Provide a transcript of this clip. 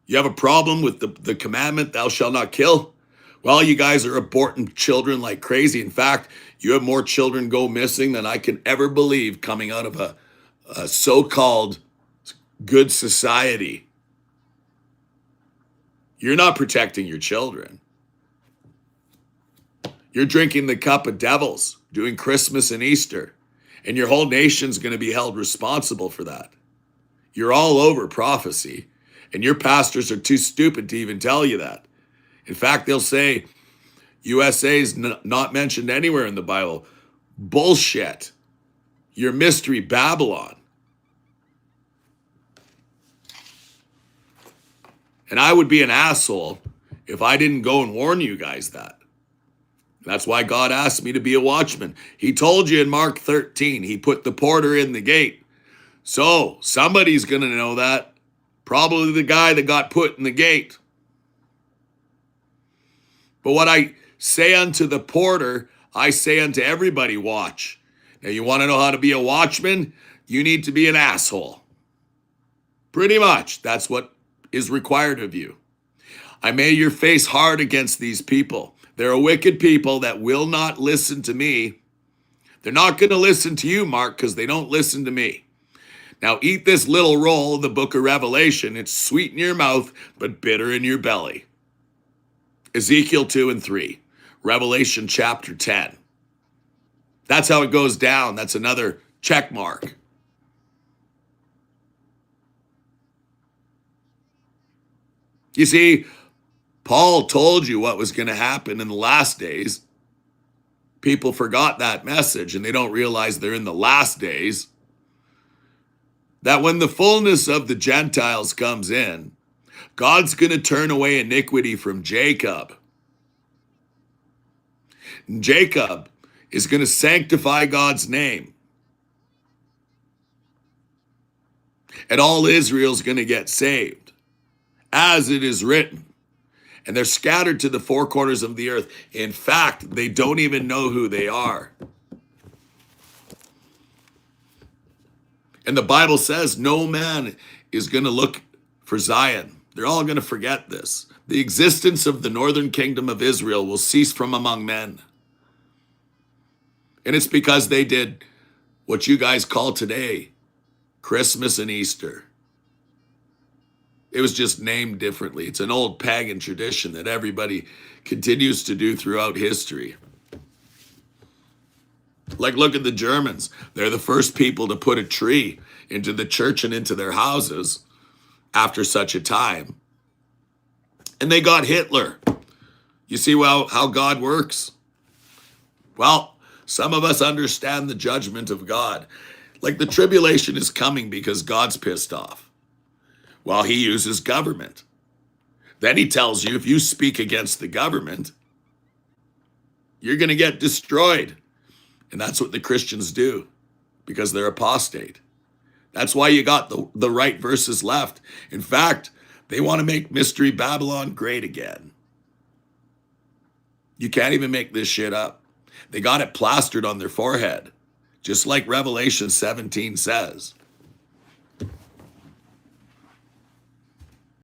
You have a problem with the commandment, thou shalt not kill? Well, you guys are aborting children like crazy. In fact, you have more children go missing than I can ever believe coming out of a so-called good society. You're not protecting your children. You're drinking the cup of devils, doing Christmas and Easter, and your whole nation's going to be held responsible for that. You're all over prophecy, and your pastors are too stupid to even tell you that. In fact, they'll say USA is not mentioned anywhere in the Bible. Bullshit. You're Mystery Babylon. And I would be an asshole if I didn't go and warn you guys that. That's why God asked me to be a watchman. He told you in Mark 13, he put the porter in the gate. So somebody's going to know that. Probably the guy that got put in the gate. But what I say unto the porter, I say unto everybody, watch. Now you want to know how to be a watchman? You need to be an asshole. Pretty much. That's what is required of you. I made your face hard against these people. They're a wicked people that will not listen to me. They're not going to listen to you, Mark, because they don't listen to me. Now eat this little roll of the book of Revelation. It's sweet in your mouth, but bitter in your belly. Ezekiel 2 and 3. Revelation chapter 10. That's how it goes down. That's another check mark. You see, Paul told you what was going to happen in the last days. People forgot that message and they don't realize they're in the last days. That when the fullness of the Gentiles comes in, God's going to turn away iniquity from Jacob. And Jacob is going to sanctify God's name. And all Israel's going to get saved, as it is written. And they're scattered to the four corners of the earth. In fact, they don't even know who they are. And the Bible says no man is going to look for Zion. They're all going to forget this. The existence of the northern kingdom of Israel will cease from among men. And it's because they did what you guys call today Christmas and Easter. It was just named differently. It's an old pagan tradition that everybody continues to do throughout history. Like, look at the Germans. They're the first people to put a tree into the church and into their houses after such a time. And they got Hitler. You see how God works? Well, some of us understand the judgment of God. Like, the tribulation is coming because God's pissed off. Well, he uses government. Then he tells you if you speak against the government, you're going to get destroyed. And that's what the Christians do because they're apostate. That's why you got the right verses left. In fact, they want to make Mystery Babylon great again. You can't even make this shit up. They got it plastered on their forehead, just like Revelation 17 says.